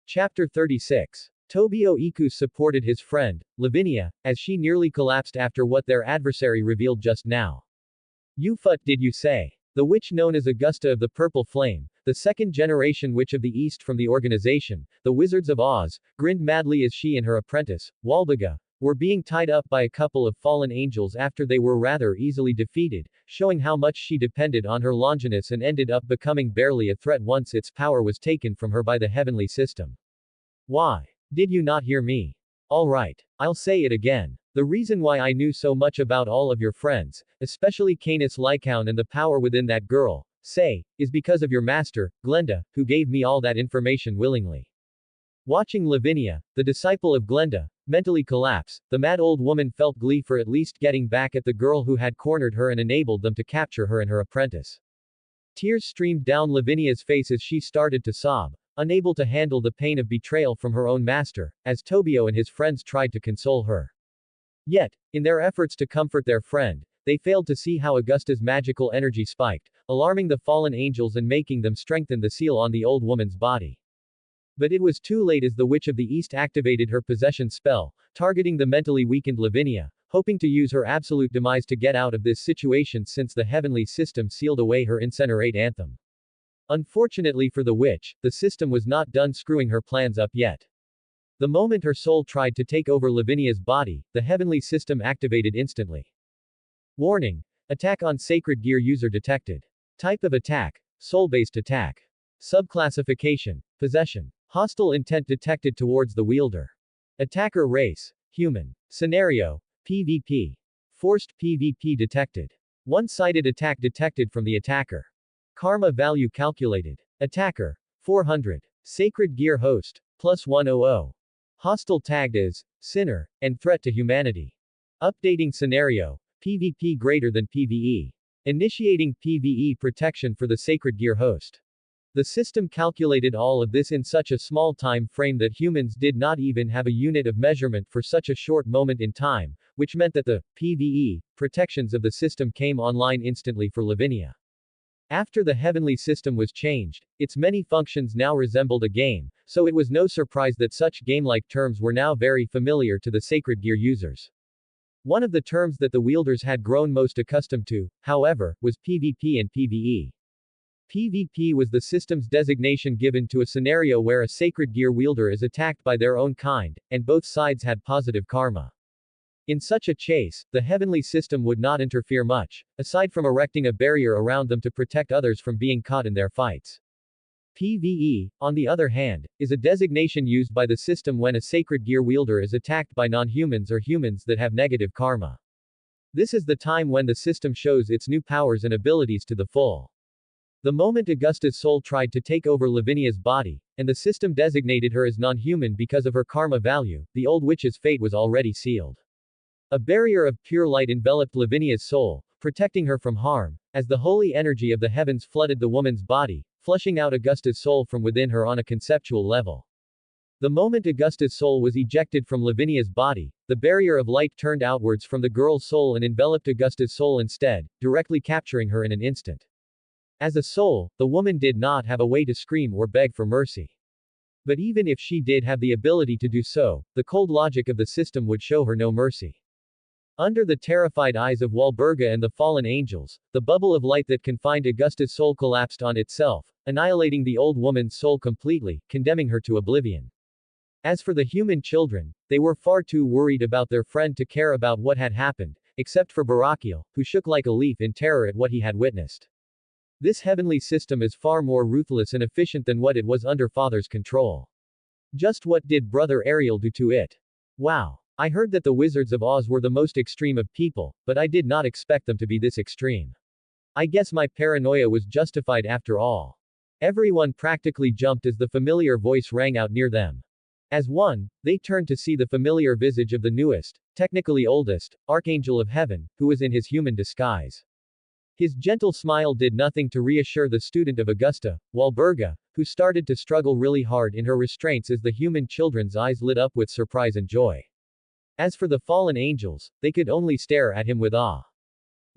Chapter 36. Tobio Iku supported his friend, Lavinia, as she nearly collapsed after what their adversary revealed just now. What did you say? The witch known as Augusta of the Purple Flame, the second-generation witch of the East from the organization, the Wizards of Oz, grinned madly as she and her apprentice, Walbaga, were being tied up by a couple of fallen angels after they were rather easily defeated, showing how much she depended on her Longinus and ended up becoming barely a threat once its power was taken from her by the heavenly system. Why? Did you not hear me? Alright. I'll say it again. The reason why I knew so much about all of your friends, especially Canis Lycaon and the power within that girl, say, is because of your master, Glenda, who gave me all that information willingly. Watching Lavinia, the disciple of Glenda, mentally collapse, the mad old woman felt glee for at least getting back at the girl who had cornered her and enabled them to capture her and her apprentice. Tears streamed down Lavinia's face as she started to sob, unable to handle the pain of betrayal from her own master, as Tobio and his friends tried to console her. Yet, in their efforts to comfort their friend, they failed to see how Augusta's magical energy spiked, alarming the fallen angels and making them strengthen the seal on the old woman's body. But it was too late as the Witch of the East activated her possession spell, targeting the mentally weakened Lavinia, hoping to use her absolute demise to get out of this situation since the heavenly system sealed away her incinerate anthem. Unfortunately for the witch, the system was not done screwing her plans up yet. The moment her soul tried to take over Lavinia's body, the heavenly system activated instantly. Warning. Attack on Sacred Gear user detected. Type of attack. Soul-based attack. Subclassification. Possession. Hostile intent detected towards the wielder. Attacker race. Human. Scenario. PvP. Forced PvP detected. One-sided attack detected from the attacker. Karma value calculated. Attacker. 400. Sacred Gear host. Plus 100. Hostile tagged as Sinner, and threat to humanity. Updating scenario. PvP greater than PvE. Initiating PvE protection for the Sacred Gear host. The system calculated all of this in such a small time frame that humans did not even have a unit of measurement for such a short moment in time, which meant that the PvE protections of the system came online instantly for Lavinia. After the heavenly system was changed, its many functions now resembled a game, so it was no surprise that such game-like terms were now very familiar to the Sacred Gear users. One of the terms that the wielders had grown most accustomed to, however, was PvP and PvE. PvP was the system's designation given to a scenario where a Sacred Gear wielder is attacked by their own kind, and both sides had positive karma. In such a chase, the heavenly system would not interfere much, aside from erecting a barrier around them to protect others from being caught in their fights. PvE, on the other hand, is a designation used by the system when a Sacred Gear wielder is attacked by non-humans or humans that have negative karma. This is the time when the system shows its new powers and abilities to the full. The moment Augusta's soul tried to take over Lavinia's body, and the system designated her as non-human because of her karma value, the old witch's fate was already sealed. A barrier of pure light enveloped Lavinia's soul, protecting her from harm, as the holy energy of the heavens flooded the woman's body, flushing out Augusta's soul from within her on a conceptual level. The moment Augusta's soul was ejected from Lavinia's body, the barrier of light turned outwards from the girl's soul and enveloped Augusta's soul instead, directly capturing her in an instant. As a soul, the woman did not have a way to scream or beg for mercy. But even if she did have the ability to do so, the cold logic of the system would show her no mercy. Under the terrified eyes of Walburga and the fallen angels, the bubble of light that confined Augusta's soul collapsed on itself, annihilating the old woman's soul completely, condemning her to oblivion. As for the human children, they were far too worried about their friend to care about what had happened, except for Barakiel, who shook like a leaf in terror at what he had witnessed. This heavenly system is far more ruthless and efficient than what it was under Father's control. Just what did Brother Ariel do to it? Wow. I heard that the Wizards of Oz were the most extreme of people, but I did not expect them to be this extreme. I guess my paranoia was justified after all. Everyone practically jumped as the familiar voice rang out near them. As one, they turned to see the familiar visage of the newest, technically oldest, Archangel of Heaven, who was in his human disguise. His gentle smile did nothing to reassure the student of Augusta, Walburga, who started to struggle really hard in her restraints as the human children's eyes lit up with surprise and joy. As for the fallen angels, they could only stare at him with awe.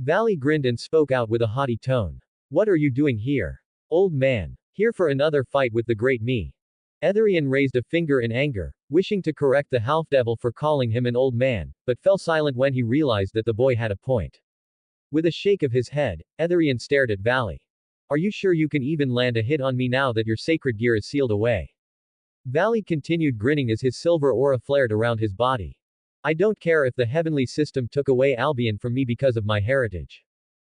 Valley grinned and spoke out with a haughty tone. What are you doing here? Old man. Here for another fight with the great me. Etherian raised a finger in anger, wishing to correct the half-devil for calling him an old man, but fell silent when he realized that the boy had a point. With a shake of his head, Etherian stared at Valley. Are you sure you can even land a hit on me now that your sacred gear is sealed away? Valley continued grinning as his silver aura flared around his body. I don't care if the heavenly system took away Albion from me because of my heritage.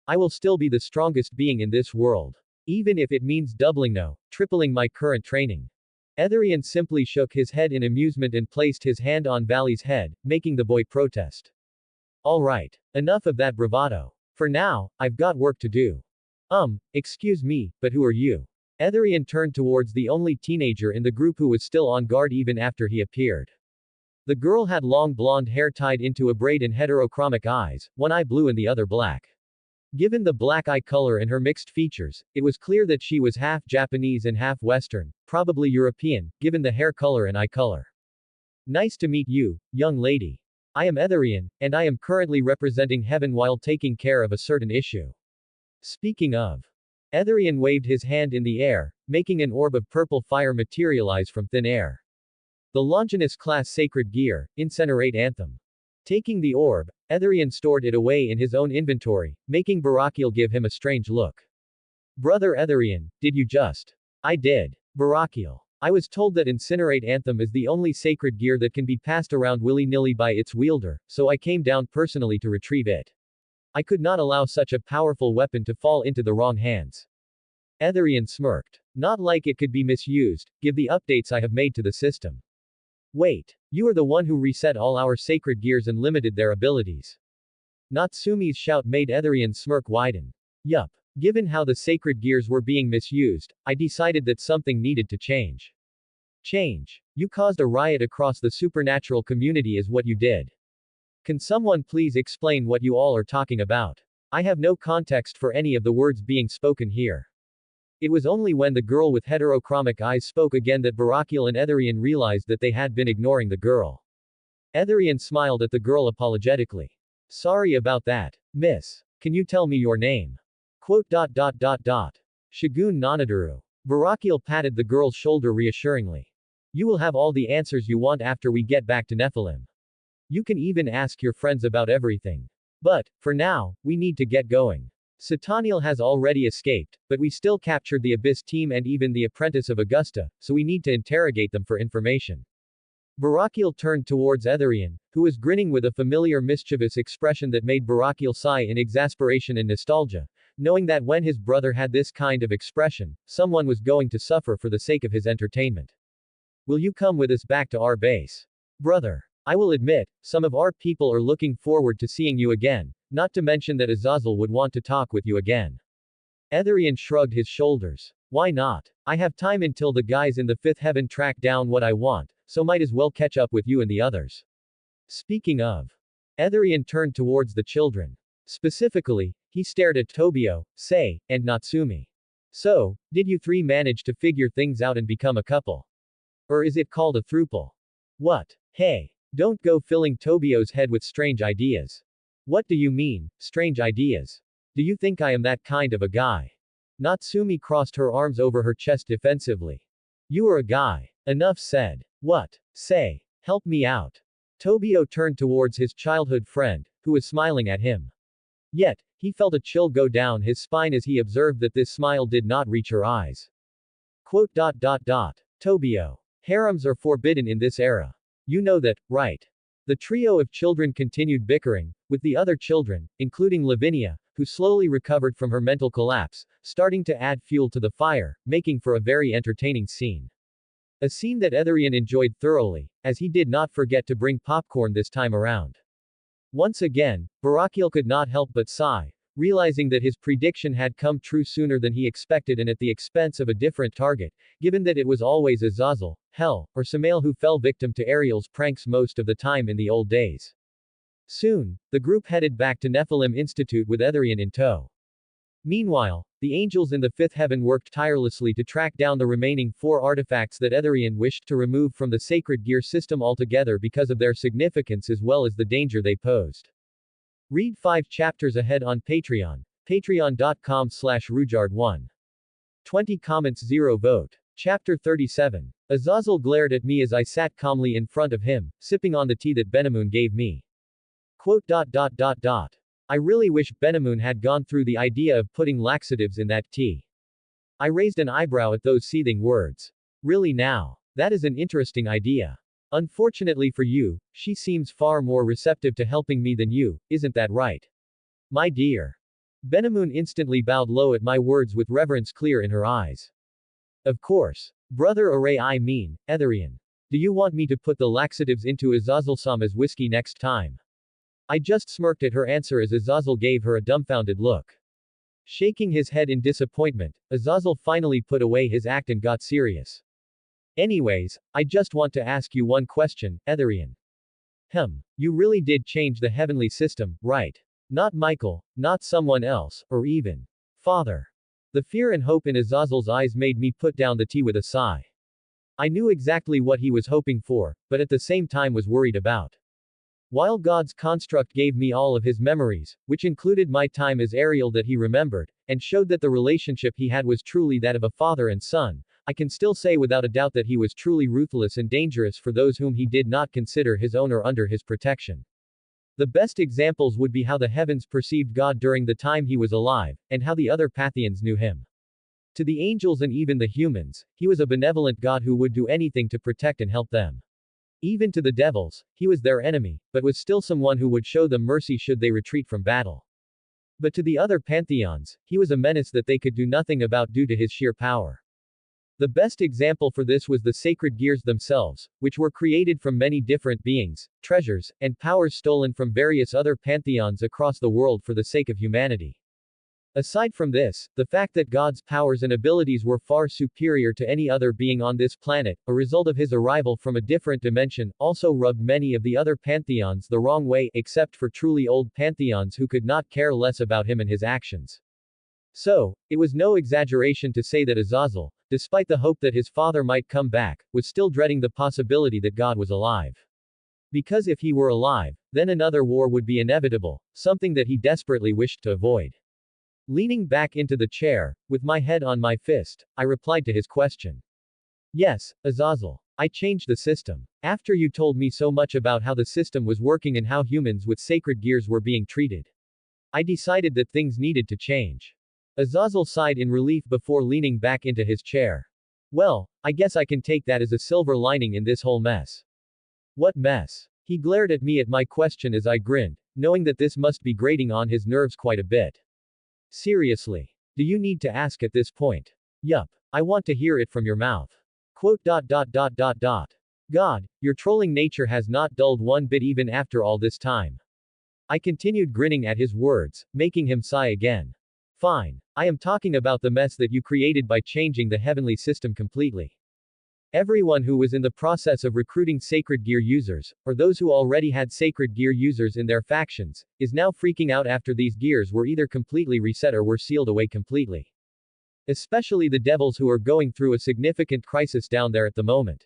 I will still be the strongest being in this world. Even if it means doubling no, tripling my current training. Etherian simply shook his head in amusement and placed his hand on Valley's head, making the boy protest. Alright. Enough of that bravado. For now, I've got work to do. Excuse me, but who are you? Etherian turned towards the only teenager in the group who was still on guard even after he appeared. The girl had long blonde hair tied into a braid and heterochromic eyes, one eye blue and the other black. Given the black eye color and her mixed features, it was clear that she was half Japanese and half Western, probably European, given the hair color and eye color. Nice to meet you, young lady. I am Etherian, and I am currently representing Heaven while taking care of a certain issue. Speaking of. Etherian waved his hand in the air, making an orb of purple fire materialize from thin air. The Longinus class sacred gear, Incinerate Anthem. Taking the orb, Etherian stored it away in his own inventory, making Barakiel give him a strange look. Brother Etherian, did you just? I did. Barakiel. I was told that Incinerate Anthem is the only sacred gear that can be passed around willy-nilly by its wielder, so I came down personally to retrieve it. I could not allow such a powerful weapon to fall into the wrong hands. Etherian smirked. Not like it could be misused, give the updates I have made to the system. Wait. You are the one who reset all our sacred gears and limited their abilities. Natsumi's shout made Etherian's smirk widen. Yup. Given how the sacred gears were being misused, I decided that something needed to change. Change. You caused a riot across the supernatural community is what you did. Can someone please explain what you all are talking about? I have no context for any of the words being spoken here. It was only when the girl with heterochromic eyes spoke again that Barakiel and Etherian realized that they had been ignoring the girl. Etherian smiled at the girl apologetically. Sorry about that, miss. Can you tell me your name? Quote. Shagun Nanadaru. Barakiel patted the girl's shoulder reassuringly. You will have all the answers you want after we get back to Nephilim. You can even ask your friends about everything. But, for now, we need to get going. Sataniel has already escaped, but we still captured the Abyss team and even the apprentice of Augusta, so we need to interrogate them for information. Barakiel turned towards Etherian, who was grinning with a familiar mischievous expression that made Barakiel sigh in exasperation and nostalgia, knowing that when his brother had this kind of expression, someone was going to suffer for the sake of his entertainment. Will you come with us back to our base? Brother. I will admit, some of our people are looking forward to seeing you again, not to mention that Azazel would want to talk with you again. Etherian shrugged his shoulders. Why not? I have time until the guys in the fifth heaven track down what I want, so might as well catch up with you and the others. Speaking of. Etherian turned towards the children. Specifically, he stared at Tobio, Sei, and Natsumi. So, did you three manage to figure things out and become a couple? Or is it called a throuple? What? Hey. Don't go filling Tobio's head with strange ideas. What do you mean, strange ideas? Do you think I am that kind of a guy? Natsumi crossed her arms over her chest defensively. You are a guy. Enough said. What? Say. Help me out. Tobio turned towards his childhood friend, who was smiling at him. Yet, he felt a chill go down his spine as he observed that this smile did not reach her eyes. Quote. Tobio. Harems are forbidden in this era. You know that, right? The trio of children continued bickering, with the other children, including Lavinia, who slowly recovered from her mental collapse, starting to add fuel to the fire, making for a very entertaining scene. A scene that Etherian enjoyed thoroughly, as he did not forget to bring popcorn this time around. Once again, Barakiel could not help but sigh, realizing that his prediction had come true sooner than he expected and at the expense of a different target, given that it was always Azazel, Hell, or Samael who fell victim to Ariel's pranks most of the time in the old days. Soon, the group headed back to Nephilim Institute with Etherian in tow. Meanwhile, the angels in the fifth heaven worked tirelessly to track down the remaining 4 artifacts that Etherian wished to remove from the sacred gear system altogether because of their significance as well as the danger they posed. Read 5 chapters ahead on Patreon, patreon.com/Rujard1. 20 comments 0 vote. Chapter 37. Azazel glared at me as I sat calmly in front of him, sipping on the tea that Benamoon gave me. Quote. I really wish Benamoon had gone through the idea of putting laxatives in that tea. I raised an eyebrow at those seething words. Really now? That is an interesting idea. Unfortunately for you, she seems far more receptive to helping me than you, isn't that right? My dear. Benamoon instantly bowed low at my words with reverence clear in her eyes. Of course. Brother Array, I mean, Etherian. Do you want me to put the laxatives into Azazel-sama's whiskey next time? I just smirked at her answer as Azazel gave her a dumbfounded look. Shaking his head in disappointment, Azazel finally put away his act and got serious. Anyways, I just want to ask you one question, Etherian. You really did change the heavenly system, right? Not Michael, not someone else, or even Father. The fear and hope in Azazel's eyes made me put down the tea with a sigh. I knew exactly what he was hoping for, but at the same time was worried about. While God's construct gave me all of his memories, which included my time as Ariel that he remembered, and showed that the relationship he had was truly that of a father and son, I can still say without a doubt that he was truly ruthless and dangerous for those whom he did not consider his own or under his protection. The best examples would be how the heavens perceived God during the time he was alive, and how the other Pathians knew him. To the angels and even the humans, he was a benevolent God who would do anything to protect and help them. Even to the devils, he was their enemy, but was still someone who would show them mercy should they retreat from battle. But to the other pantheons, he was a menace that they could do nothing about due to his sheer power. The best example for this was the sacred gears themselves, which were created from many different beings, treasures, and powers stolen from various other pantheons across the world for the sake of humanity. Aside from this, the fact that God's powers and abilities were far superior to any other being on this planet, a result of his arrival from a different dimension, also rubbed many of the other pantheons the wrong way, except for truly old pantheons who could not care less about him and his actions. So, it was no exaggeration to say that Azazel, despite the hope that his father might come back, was still dreading the possibility that God was alive. Because if he were alive, then another war would be inevitable, something that he desperately wished to avoid. Leaning back into the chair, with my head on my fist, I replied to his question. Yes, Azazel. I changed the system. After you told me so much about how the system was working and how humans with sacred gears were being treated, I decided that things needed to change. Azazel sighed in relief before leaning back into his chair. Well, I guess I can take that as a silver lining in this whole mess. What mess? He glared at me at my question as I grinned, knowing that this must be grating on his nerves quite a bit. Seriously. Do you need to ask at this point? Yup. I want to hear it from your mouth. Quote. God, your trolling nature has not dulled one bit even after all this time. I continued grinning at his words, making him sigh again. Fine. I am talking about the mess that you created by changing the heavenly system completely. Everyone who was in the process of recruiting sacred gear users, or those who already had sacred gear users in their factions, is now freaking out after these gears were either completely reset or were sealed away completely. Especially the devils who are going through a significant crisis down there at the moment.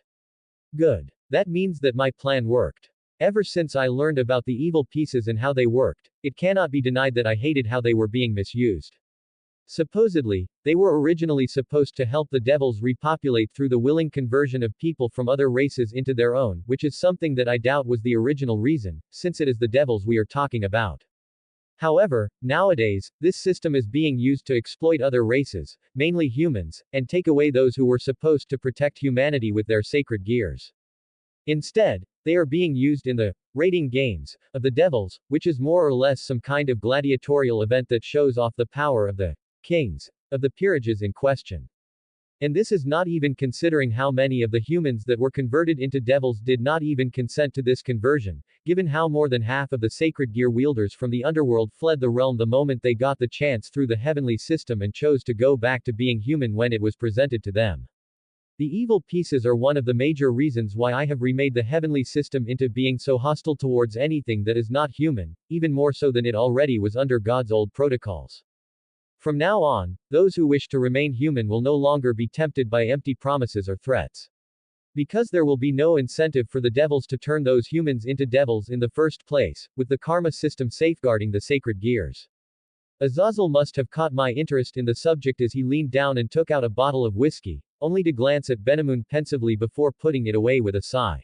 Good. That means that my plan worked. Ever since I learned about the evil pieces and how they worked, it cannot be denied that I hated how they were being misused. Supposedly, they were originally supposed to help the devils repopulate through the willing conversion of people from other races into their own, which is something that I doubt was the original reason, since it is the devils we are talking about. However, nowadays, this system is being used to exploit other races, mainly humans, and take away those who were supposed to protect humanity with their sacred gears. Instead, they are being used in the raiding games of the devils, which is more or less some kind of gladiatorial event that shows off the power of the kings of the peerages in question. And this is not even considering how many of the humans that were converted into devils did not even consent to this conversion, given how more than half of the sacred gear wielders from the underworld fled the realm the moment they got the chance through the heavenly system and chose to go back to being human when it was presented to them. The evil pieces are one of the major reasons why I have remade the heavenly system into being so hostile towards anything that is not human, even more so than it already was under God's old protocols. From now on, those who wish to remain human will no longer be tempted by empty promises or threats. Because there will be no incentive for the devils to turn those humans into devils in the first place, with the karma system safeguarding the sacred gears. Azazel must have caught my interest in the subject as he leaned down and took out a bottle of whiskey, only to glance at Benamun pensively before putting it away with a sigh.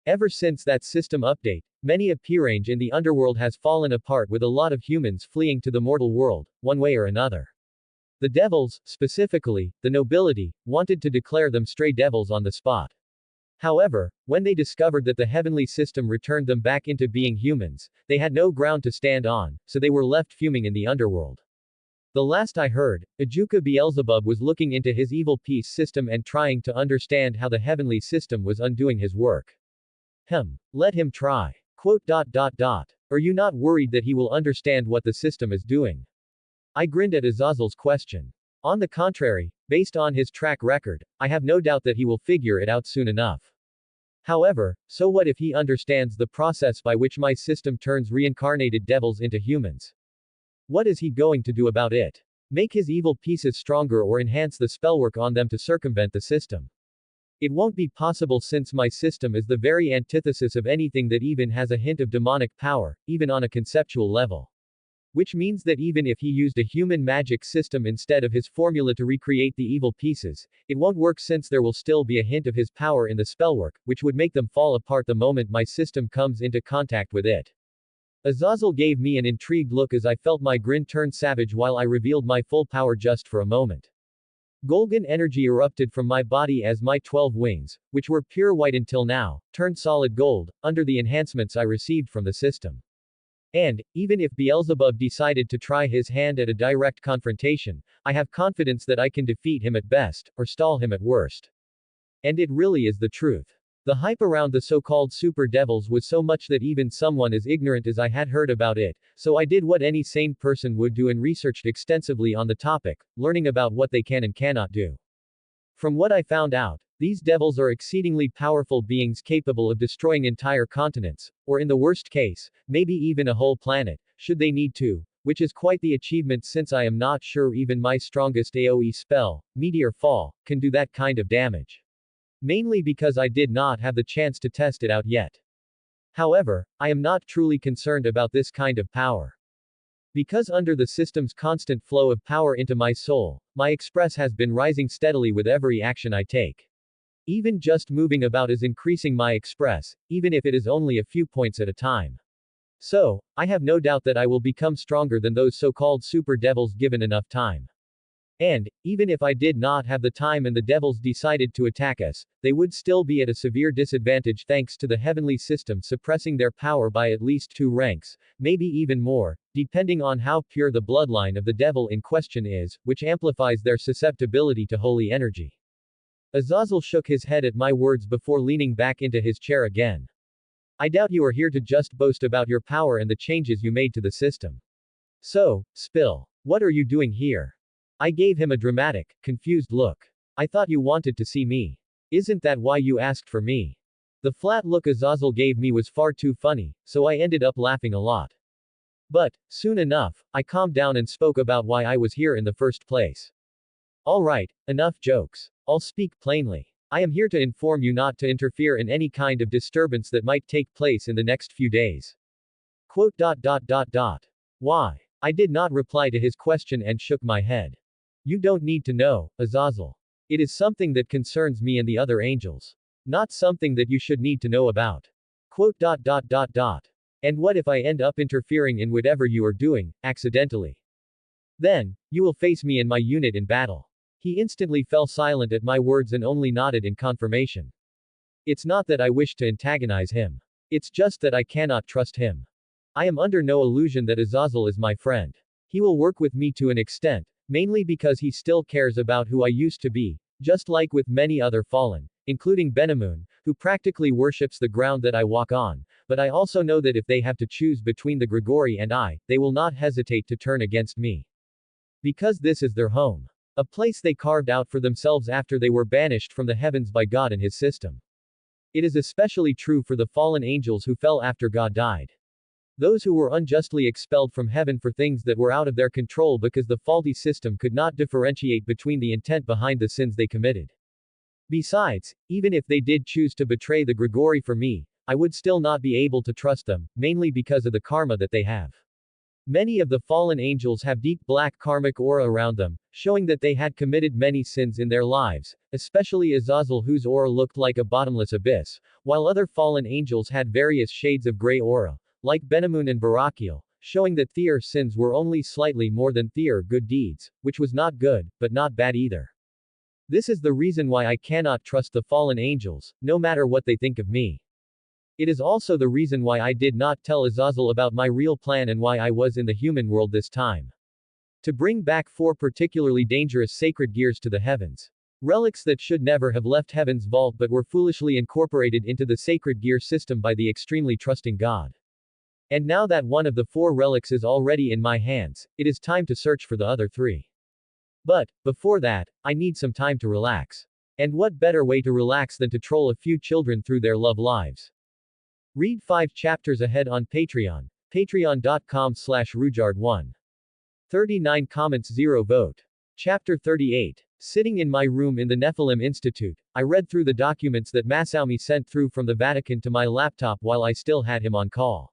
Ever since that system update, many a peerage in the underworld has fallen apart with a lot of humans fleeing to the mortal world, one way or another. The devils, specifically, the nobility, wanted to declare them stray devils on the spot. However, when they discovered that the heavenly system returned them back into being humans, they had no ground to stand on, so they were left fuming in the underworld. The last I heard, Ajuka Beelzebub was looking into his evil peace system and trying to understand how the heavenly system was undoing his work. Let him try. Are you not worried that he will understand what the system is doing? I grinned at Azazel's question. On the contrary, based on his track record, I have no doubt that he will figure it out soon enough. However, so what if he understands the process by which my system turns reincarnated devils into humans? What is he going to do about it? Make his evil pieces stronger or enhance the spellwork on them to circumvent the system? It won't be possible since my system is the very antithesis of anything that even has a hint of demonic power, even on a conceptual level. Which means that even if he used a human magic system instead of his formula to recreate the evil pieces, it won't work since there will still be a hint of his power in the spellwork, which would make them fall apart the moment my system comes into contact with it. Azazel gave me an intrigued look as I felt my grin turn savage while I revealed my full power just for a moment. Golgan energy erupted from my body as my 12 wings, which were pure white until now, turned solid gold, under the enhancements I received from the system. And, even if Beelzebub decided to try his hand at a direct confrontation, I have confidence that I can defeat him at best, or stall him at worst. And it really is the truth. The hype around the so-called super devils was so much that even someone as ignorant as I had heard about it, so I did what any sane person would do and researched extensively on the topic, learning about what they can and cannot do. From what I found out, these devils are exceedingly powerful beings capable of destroying entire continents, or in the worst case, maybe even a whole planet, should they need to, which is quite the achievement since I am not sure even my strongest AoE spell, Meteor Fall, can do that kind of damage. Mainly because I did not have the chance to test it out yet. However, I am not truly concerned about this kind of power. Because under the system's constant flow of power into my soul, my express has been rising steadily with every action I take. Even just moving about is increasing my express, even if it is only a few points at a time. So, I have no doubt that I will become stronger than those so-called super devils given enough time. And, even if I did not have the time and the devils decided to attack us, they would still be at a severe disadvantage thanks to the heavenly system suppressing their power by at least 2 ranks, maybe even more, depending on how pure the bloodline of the devil in question is, which amplifies their susceptibility to holy energy. Azazel shook his head at my words before leaning back into his chair again. I doubt you are here to just boast about your power and the changes you made to the system. So, Spill, what are you doing here? I gave him a dramatic, confused look. I thought you wanted to see me. Isn't that why you asked for me? The flat look Azazel gave me was far too funny, so I ended up laughing a lot. But, soon enough, I calmed down and spoke about why I was here in the first place. Alright, enough jokes. I'll speak plainly. I am here to inform you not to interfere in any kind of disturbance that might take place in the next few days. Why? I did not reply to his question and shook my head. You don't need to know, Azazel. It is something that concerns me and the other angels. Not something that you should need to know about. And what if I end up interfering in whatever you are doing, accidentally? Then, you will face me and my unit in battle. He instantly fell silent at my words and only nodded in confirmation. It's not that I wish to antagonize him. It's just that I cannot trust him. I am under no illusion that Azazel is my friend. He will work with me to an extent, mainly because he still cares about who I used to be, just like with many other fallen, including Benamun, who practically worships the ground that I walk on, but I also know that if they have to choose between the Grigori and I, they will not hesitate to turn against me. Because this is their home. A place they carved out for themselves after they were banished from the heavens by God and his system. It is especially true for the fallen angels who fell after God died. Those who were unjustly expelled from heaven for things that were out of their control because the faulty system could not differentiate between the intent behind the sins they committed. Besides, even if they did choose to betray the Grigori for me, I would still not be able to trust them, mainly because of the karma that they have. Many of the fallen angels have deep black karmic aura around them, showing that they had committed many sins in their lives, especially Azazel, whose aura looked like a bottomless abyss, while other fallen angels had various shades of gray aura, like Benamun and Barakiel, showing that their sins were only slightly more than their good deeds, which was not good, but not bad either. This is the reason why I cannot trust the fallen angels, no matter what they think of me. It is also the reason why I did not tell Azazel about my real plan and why I was in the human world this time. To bring back 4 particularly dangerous sacred gears to the heavens. Relics that should never have left heaven's vault but were foolishly incorporated into the sacred gear system by the extremely trusting God. And now that one of the 4 relics is already in my hands, it is time to search for the other 3. But, before that, I need some time to relax. And what better way to relax than to troll a few children through their love lives? Read 5 chapters ahead on Patreon, patreon.com/rujard1. 39 comments 0 vote. Chapter 38. Sitting in my room in the Nephilim Institute, I read through the documents that Masaumi sent through from the Vatican to my laptop while I still had him on call.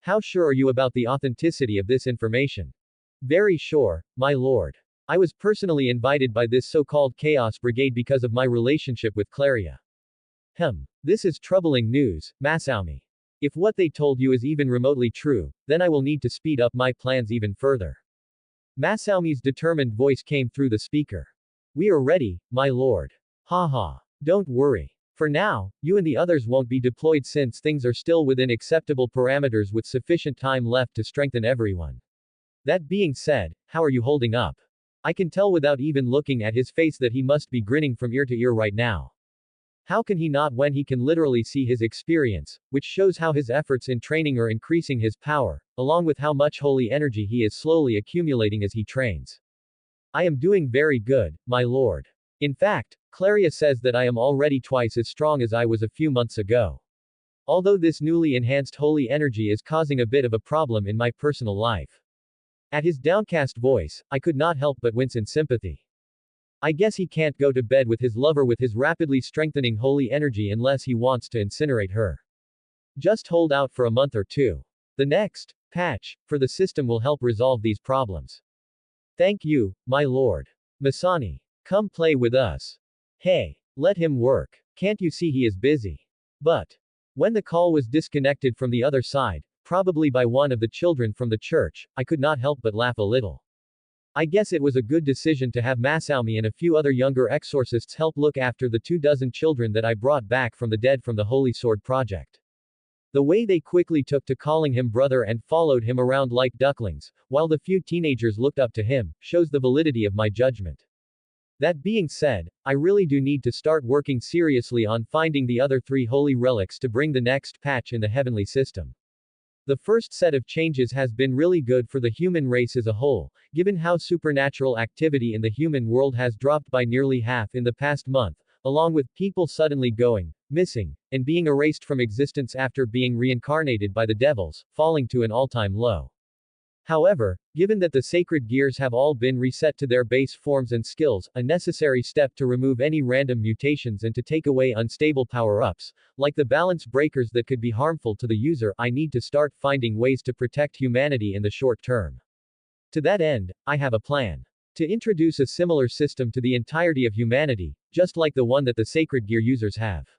How sure are you about the authenticity of this information? Very sure, my lord. I was personally invited by this so-called Chaos Brigade because of my relationship with Claria. This is troubling news, Masaumi. If what they told you is even remotely true, then I will need to speed up my plans even further. Masaumi's determined voice came through the speaker. We are ready, my lord. Haha. Don't worry. For now, you and the others won't be deployed since things are still within acceptable parameters with sufficient time left to strengthen everyone. That being said, how are you holding up? I can tell without even looking at his face that he must be grinning from ear to ear right now. How can he not when he can literally see his experience, which shows how his efforts in training are increasing his power, along with how much holy energy he is slowly accumulating as he trains. I am doing very good, my lord. In fact, Claria says that I am already twice as strong as I was a few months ago. Although this newly enhanced holy energy is causing a bit of a problem in my personal life. At his downcast voice, I could not help but wince in sympathy. I guess he can't go to bed with his lover with his rapidly strengthening holy energy unless he wants to incinerate her. Just hold out for a month or 2. The next patch for the system will help resolve these problems. Thank you, my lord. Masani. Come play with us. Hey. Let him work. Can't you see he is busy? But. When the call was disconnected from the other side, probably by one of the children from the church, I could not help but laugh a little. I guess it was a good decision to have Masaumi and a few other younger exorcists help look after the 24 children that I brought back from the dead from the Holy Sword Project. The way they quickly took to calling him brother and followed him around like ducklings, while the few teenagers looked up to him, shows the validity of my judgment. That being said, I really do need to start working seriously on finding the other 3 holy relics to bring the next patch in the heavenly system. The first set of changes has been really good for the human race as a whole, given how supernatural activity in the human world has dropped by nearly half in the past month, along with people suddenly going missing, and being erased from existence after being reincarnated by the devils, falling to an all-time low. However, given that the sacred gears have all been reset to their base forms and skills, a necessary step to remove any random mutations and to take away unstable power-ups, like the balance breakers that could be harmful to the user, I need to start finding ways to protect humanity in the short term. To that end, I have a plan. To introduce a similar system to the entirety of humanity, just like the one that the sacred gear users have.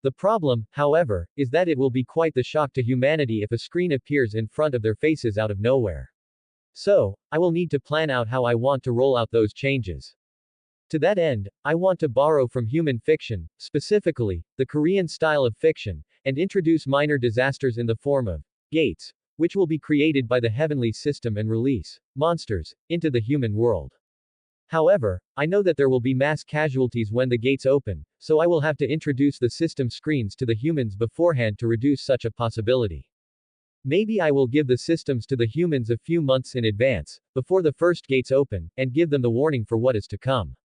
The problem, however, is that it will be quite the shock to humanity if a screen appears in front of their faces out of nowhere. So, I will need to plan out how I want to roll out those changes. To that end, I want to borrow from human fiction, specifically, the Korean style of fiction, and introduce minor disasters in the form of gates, which will be created by the heavenly system and release monsters into the human world. However, I know that there will be mass casualties when the gates open, so I will have to introduce the system screens to the humans beforehand to reduce such a possibility. Maybe I will give the systems to the humans a few months in advance, before the first gates open, and give them the warning for what is to come.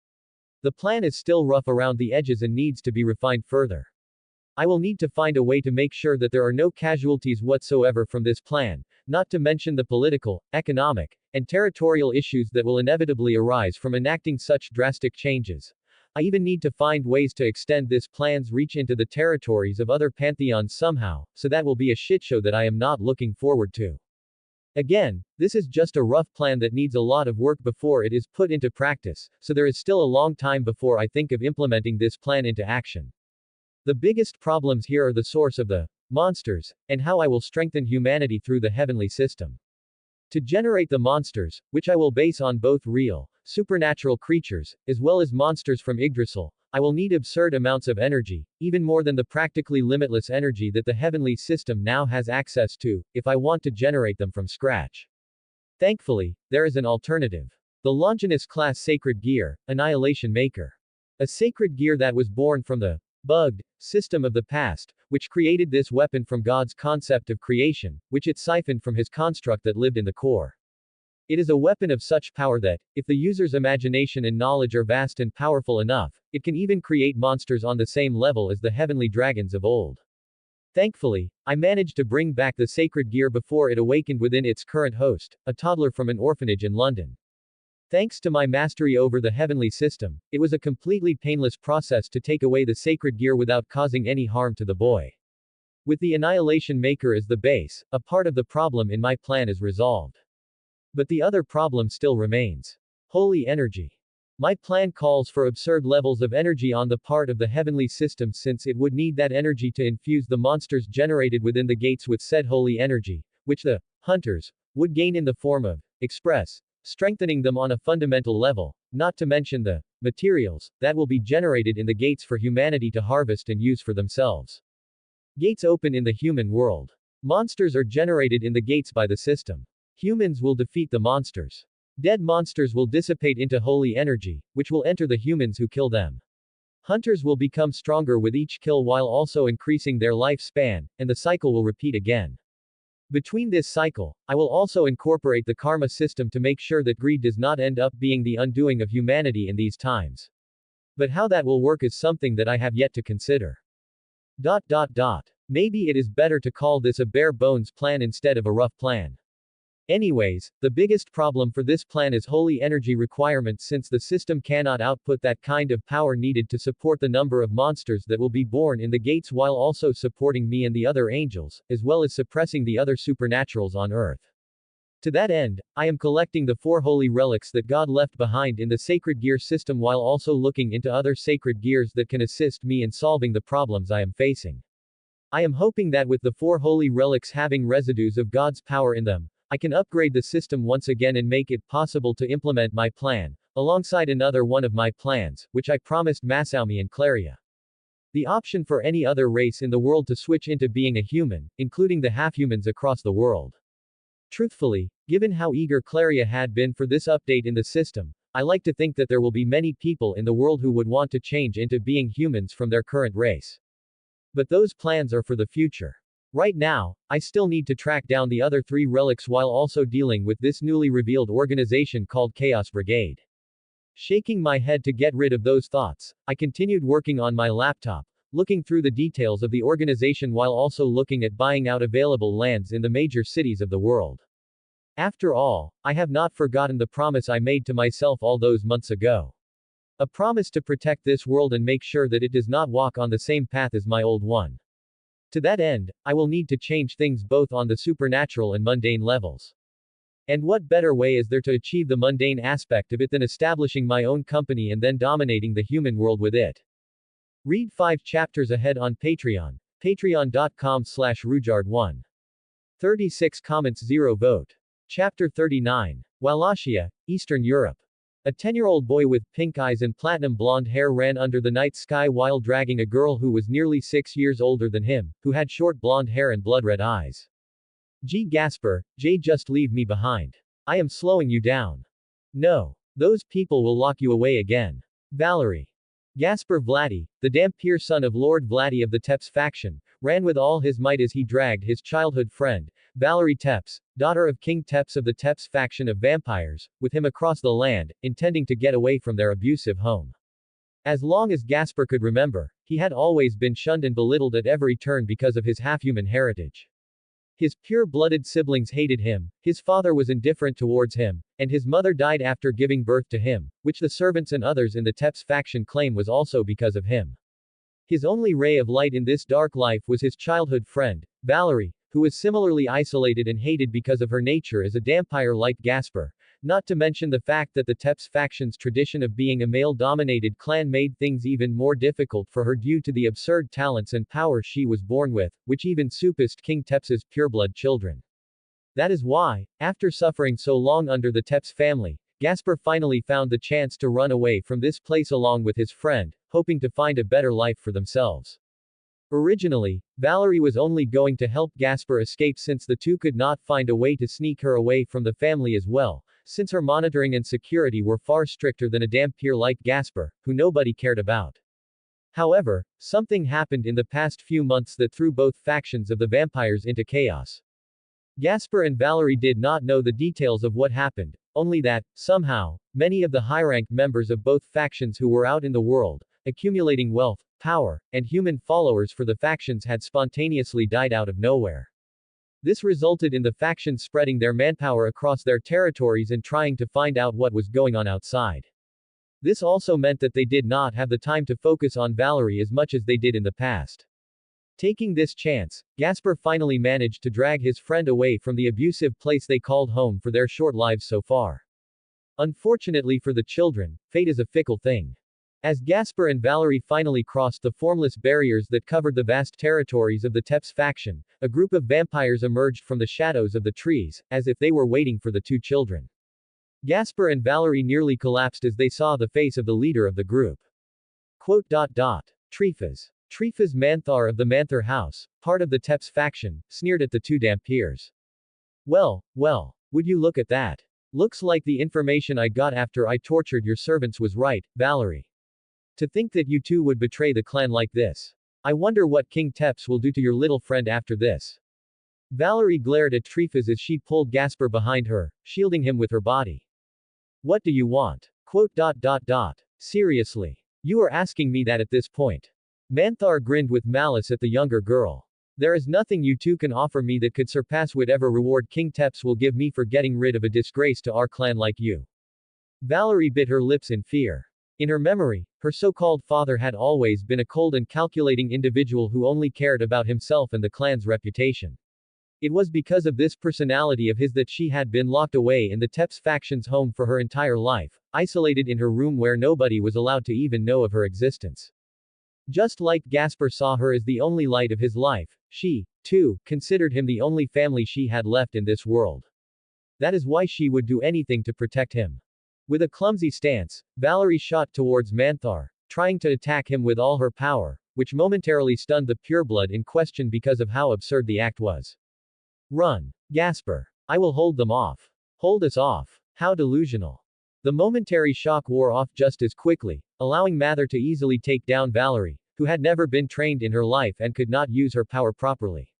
The plan is still rough around the edges and needs to be refined further. I will need to find a way to make sure that there are no casualties whatsoever from this plan, not to mention the political, economic, and territorial issues that will inevitably arise from enacting such drastic changes. I even need to find ways to extend this plan's reach into the territories of other pantheons somehow, so that will be a shitshow that I am not looking forward to. Again, this is just a rough plan that needs a lot of work before it is put into practice, so there is still a long time before I think of implementing this plan into action. The biggest problems here are the source of the monsters, and how I will strengthen humanity through the heavenly system. To generate the monsters, which I will base on both real, supernatural creatures, as well as monsters from Yggdrasil, I will need absurd amounts of energy, even more than the practically limitless energy that the heavenly system now has access to, if I want to generate them from scratch. Thankfully, there is an alternative. The Longinus-class Sacred Gear, Annihilation Maker. A sacred gear that was born from the bugged system of the past, which created this weapon from God's concept of creation, which it siphoned from his construct that lived in the core. It is a weapon of such power that, if the user's imagination and knowledge are vast and powerful enough, it can even create monsters on the same level as the heavenly dragons of old. Thankfully, I managed to bring back the sacred gear before it awakened within its current host, a toddler from an orphanage in London. Thanks to my mastery over the heavenly system, it was a completely painless process to take away the sacred gear without causing any harm to the boy. With the Annihilation Maker as the base, a part of the problem in my plan is resolved. But the other problem still remains. Holy energy. My plan calls for absurd levels of energy on the part of the heavenly system, since it would need that energy to infuse the monsters generated within the gates with said holy energy, which the hunters would gain in the form of express, strengthening them on a fundamental level, not to mention the materials that will be generated in the gates for humanity to harvest and use for themselves. Gates open in the human world. Monsters are generated in the gates by the system. Humans will defeat the monsters. Dead monsters will dissipate into holy energy, which will enter the humans who kill them. Hunters will become stronger with each kill while also increasing their lifespan, and the cycle will repeat again. Between this cycle, I will also incorporate the karma system to make sure that greed does not end up being the undoing of humanity in these times. But how that will work is something that I have yet to consider. Maybe it is better to call this a bare bones plan instead of a rough plan. Anyways, the biggest problem for this plan is holy energy requirements, since the system cannot output that kind of power needed to support the number of monsters that will be born in the gates while also supporting me and the other angels, as well as suppressing the other supernaturals on earth. To that end, I am collecting the 4 holy relics that God left behind in the sacred gear system while also looking into other sacred gears that can assist me in solving the problems I am facing. I am hoping that with the 4 holy relics having residues of God's power in them, I can upgrade the system once again and make it possible to implement my plan, alongside another one of my plans, which I promised Masaumi and Claria. The option for any other race in the world to switch into being a human, including the half-humans across the world. Truthfully, given how eager Claria had been for this update in the system, I like to think that there will be many people in the world who would want to change into being humans from their current race. But those plans are for the future. Right now, I still need to track down the other 3 relics while also dealing with this newly revealed organization called Chaos Brigade. Shaking my head to get rid of those thoughts, I continued working on my laptop, looking through the details of the organization while also looking at buying out available lands in the major cities of the world. After all, I have not forgotten the promise I made to myself all those months ago. A promise to protect this world and make sure that it does not walk on the same path as my old one. To that end, I will need to change things both on the supernatural and mundane levels. And what better way is there to achieve the mundane aspect of it than establishing my own company and then dominating the human world with it? Read 5 chapters ahead on Patreon, patreon.com/Rujard1. 36 comments 0 vote. Chapter 39. Wallachia, Eastern Europe. A 10-year-old boy with pink eyes and platinum blonde hair ran under the night sky while dragging a girl who was nearly 6 years older than him, who had short blonde hair and blood-red eyes. Gasper, just leave me behind. I am slowing you down. No. Those people will lock you away again. Valerie. Gasper Vladdy, the Dampier son of Lord Vladdy of the Tepes faction, ran with all his might as he dragged his childhood friend, Valerie Tepes, daughter of King Tepes of the Tepes faction of vampires, with him across the land, intending to get away from their abusive home. As long as Gasper could remember, he had always been shunned and belittled at every turn because of his half-human heritage. His pure-blooded siblings hated him, his father was indifferent towards him, and his mother died after giving birth to him, which the servants and others in the Tepes faction claim was also because of him. His only ray of light in this dark life was his childhood friend, Valerie, who was similarly isolated and hated because of her nature as a vampire like Gasper. Not to mention the fact that the Teps faction's tradition of being a male-dominated clan made things even more difficult for her due to the absurd talents and power she was born with, which even surpassed King Teps's pureblood children. That is why, after suffering so long under the Teps family, Gasper finally found the chance to run away from this place along with his friend, hoping to find a better life for themselves. Originally, Valerie was only going to help Gasper escape since the two could not find a way to sneak her away from the family as well, since her monitoring and security were far stricter than a vampire like Gasper, who nobody cared about. However, something happened in the past few months that threw both factions of the vampires into chaos. Gasper and Valerie did not know the details of what happened, only that, somehow, many of the high-ranked members of both factions who were out in the world, accumulating wealth, power, and human followers for the factions had spontaneously died out of nowhere. This resulted in the factions spreading their manpower across their territories and trying to find out what was going on outside. This also meant that they did not have the time to focus on Valerie as much as they did in the past. Taking this chance, Gasper finally managed to drag his friend away from the abusive place they called home for their short lives so far. Unfortunately for the children, fate is a fickle thing. As Gasper and Valerie finally crossed the formless barriers that covered the vast territories of the Teps faction, a group of vampires emerged from the shadows of the trees, as if they were waiting for the two children. Gasper and Valerie nearly collapsed as they saw the face of the leader of the group. Trifas. Trifas Manthar of the Manthar House, part of the Teps faction, sneered at the two Dampiers. Well, would you look at that? Looks like the information I got after I tortured your servants was right, Valerie. To think that you two would betray the clan like this. I wonder what King Teps will do to your little friend after this. Valerie glared at Trifas as she pulled Gasper behind her, shielding him with her body. What do you want? Seriously. You are asking me that at this point. Manthar grinned with malice at the younger girl. There is nothing you two can offer me that could surpass whatever reward King Teps will give me for getting rid of a disgrace to our clan like you. Valerie bit her lips in fear. In her memory, her so-called father had always been a cold and calculating individual who only cared about himself and the clan's reputation. It was because of this personality of his that she had been locked away in the Teps faction's home for her entire life, isolated in her room where nobody was allowed to even know of her existence. Just like Gasper saw her as the only light of his life, she, too, considered him the only family she had left in this world. That is why she would do anything to protect him. With a clumsy stance, Valerie shot towards Manthar, trying to attack him with all her power, which momentarily stunned the pureblood in question because of how absurd the act was. Run. Gasper. I will hold them off. Hold us off. How delusional. The momentary shock wore off just as quickly, allowing Mather to easily take down Valerie, who had never been trained in her life and could not use her power properly.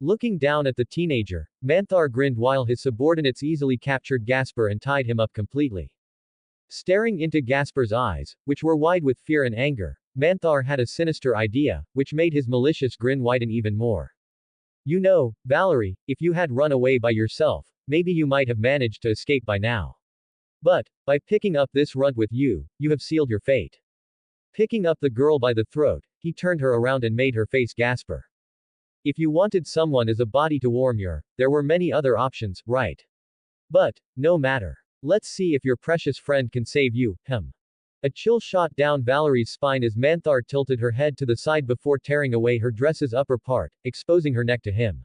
Looking down at the teenager, Manthar grinned while his subordinates easily captured Gasper and tied him up completely. Staring into Gasper's eyes, which were wide with fear and anger, Manthar had a sinister idea, which made his malicious grin widen even more. You know, Valerie, if you had run away by yourself, maybe you might have managed to escape by now. But, by picking up this runt with you, you have sealed your fate. Picking up the girl by the throat, he turned her around and made her face Gasper. If you wanted someone as a body to warm your, there were many other options, right? But, no matter. Let's see if your precious friend can save you, him. A chill shot down Valerie's spine as Manthar tilted her head to the side before tearing away her dress's upper part, exposing her neck to him.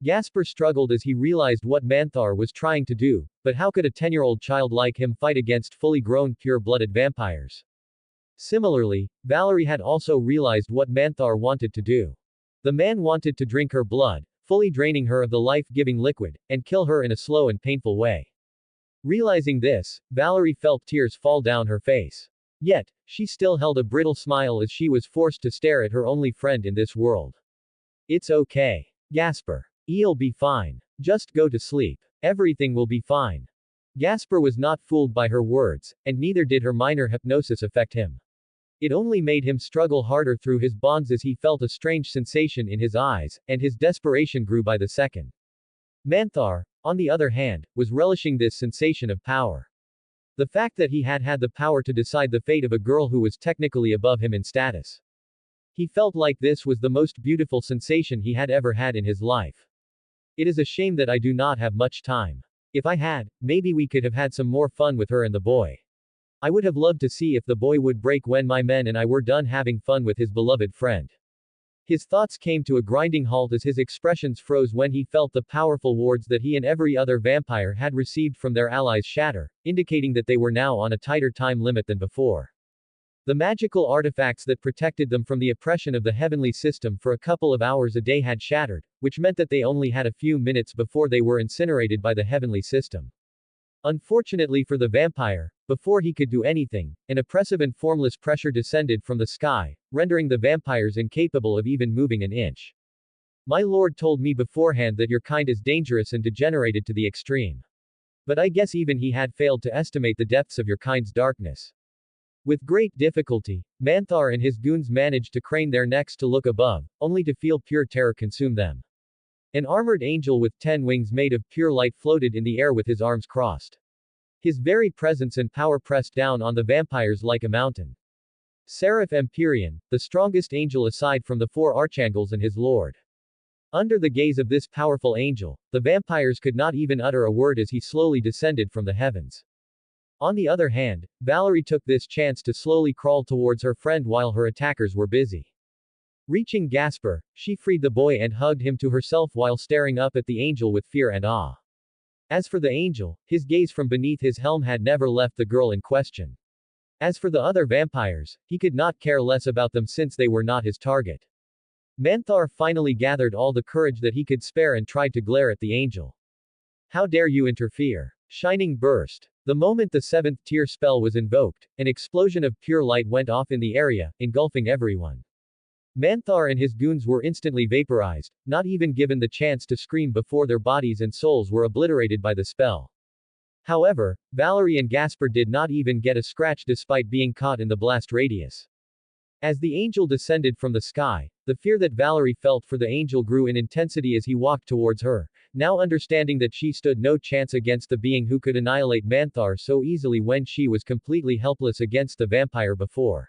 Gasper struggled as he realized what Manthar was trying to do, but how could a 10-year-old child like him fight against fully grown pure-blooded vampires? Similarly, Valerie had also realized what Manthar wanted to do. The man wanted to drink her blood, fully draining her of the life-giving liquid, and kill her in a slow and painful way. Realizing this, Valerie felt tears fall down her face. Yet, she still held a brittle smile as she was forced to stare at her only friend in this world. It's okay. Gasper. You'll be fine. Just go to sleep. Everything will be fine. Gasper was not fooled by her words, and neither did her minor hypnosis affect him. It only made him struggle harder through his bonds as he felt a strange sensation in his eyes, and his desperation grew by the second. Manthar, on the other hand, was relishing this sensation of power. The fact that he had had the power to decide the fate of a girl who was technically above him in status. He felt like this was the most beautiful sensation he had ever had in his life. It is a shame that I do not have much time. If I had, maybe we could have had some more fun with her and the boy. I would have loved to see if the boy would break when my men and I were done having fun with his beloved friend. His thoughts came to a grinding halt as his expressions froze when he felt the powerful wards that he and every other vampire had received from their allies shatter, indicating that they were now on a tighter time limit than before. The magical artifacts that protected them from the oppression of the heavenly system for a couple of hours a day had shattered, which meant that they only had a few minutes before they were incinerated by the heavenly system. Unfortunately for the vampire, before he could do anything, an oppressive and formless pressure descended from the sky, rendering the vampires incapable of even moving an inch. My lord told me beforehand that your kind is dangerous and degenerated to the extreme. But I guess even he had failed to estimate the depths of your kind's darkness. With great difficulty, Manthar and his goons managed to crane their necks to look above, only to feel pure terror consume them. An armored angel with 10 wings made of pure light floated in the air with his arms crossed. His very presence and power pressed down on the vampires like a mountain. Seraph Empyrean, the strongest angel aside from the 4 archangels and his lord. Under the gaze of this powerful angel, the vampires could not even utter a word as he slowly descended from the heavens. On the other hand, Valerie took this chance to slowly crawl towards her friend while her attackers were busy. Reaching Gasper, she freed the boy and hugged him to herself while staring up at the angel with fear and awe. As for the angel, his gaze from beneath his helm had never left the girl in question. As for the other vampires, he could not care less about them since they were not his target. Manthar finally gathered all the courage that he could spare and tried to glare at the angel. How dare you interfere? Shining burst. The moment the 7th tier spell was invoked, an explosion of pure light went off in the area, engulfing everyone. Manthar and his goons were instantly vaporized, not even given the chance to scream before their bodies and souls were obliterated by the spell. However, Valerie and Gasper did not even get a scratch despite being caught in the blast radius. As the angel descended from the sky, the fear that Valerie felt for the angel grew in intensity as he walked towards her, now understanding that she stood no chance against the being who could annihilate Manthar so easily when she was completely helpless against the vampire before.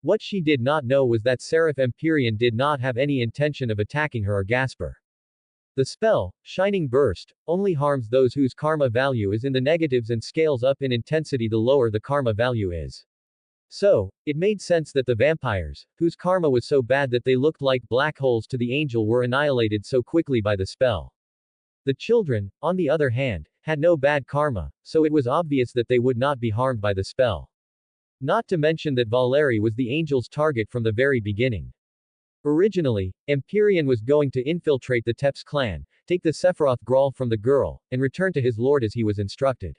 What she did not know was that Seraph Empyrean did not have any intention of attacking her or Gasper. The spell, Shining Burst, only harms those whose karma value is in the negatives and scales up in intensity the lower the karma value is. So, it made sense that the vampires, whose karma was so bad that they looked like black holes to the angel, were annihilated so quickly by the spell. The children, on the other hand, had no bad karma, so it was obvious that they would not be harmed by the spell. Not to mention that Valerie was the angel's target from the very beginning. Originally, Empyrean was going to infiltrate the Tepes clan, take the Sephiroth Grawl from the girl, and return to his lord as he was instructed.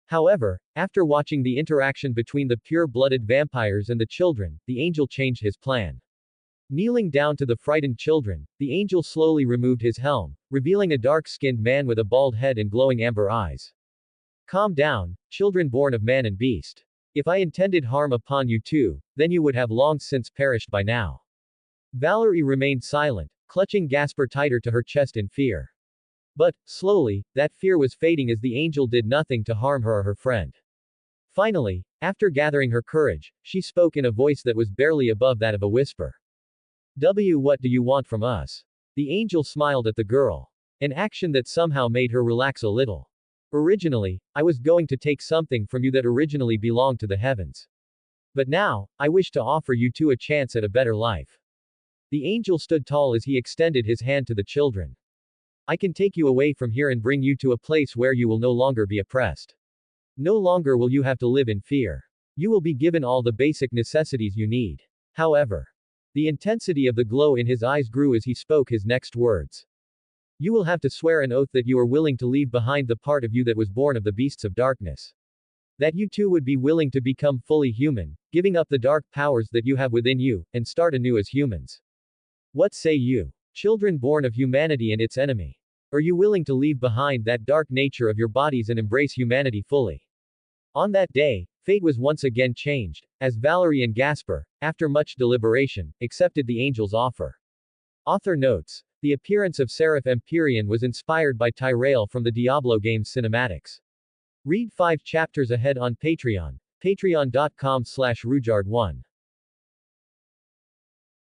However, after watching the interaction between the pure-blooded vampires and the children, the angel changed his plan. Kneeling down to the frightened children, the angel slowly removed his helm, revealing a dark-skinned man with a bald head and glowing amber eyes. Calm down, children born of man and beast. If I intended harm upon you too, then you would have long since perished by now. Valerie remained silent, clutching Gasper tighter to her chest in fear. But, slowly, that fear was fading as the angel did nothing to harm her or her friend. Finally, after gathering her courage, she spoke in a voice that was barely above that of a whisper. What do you want from us? The angel smiled at the girl. An action that somehow made her relax a little. Originally, I was going to take something from you that originally belonged to the heavens. But now, I wish to offer you two a chance at a better life. The angel stood tall as he extended his hand to the children. I can take you away from here and bring you to a place where you will no longer be oppressed. No longer will you have to live in fear. You will be given all the basic necessities you need. However, the intensity of the glow in his eyes grew as he spoke his next words. You will have to swear an oath that you are willing to leave behind the part of you that was born of the beasts of darkness. That you too would be willing to become fully human, giving up the dark powers that you have within you, and start anew as humans. What say you? Children born of humanity and its enemy. Are you willing to leave behind that dark nature of your bodies and embrace humanity fully? On that day, fate was once again changed, as Valerie and Gasper, after much deliberation, accepted the angel's offer. Author notes, the appearance of Seraph Empyrean was inspired by Tyrael from the Diablo game's cinematics. Read 5 chapters ahead on Patreon, patreon.com/rujard1.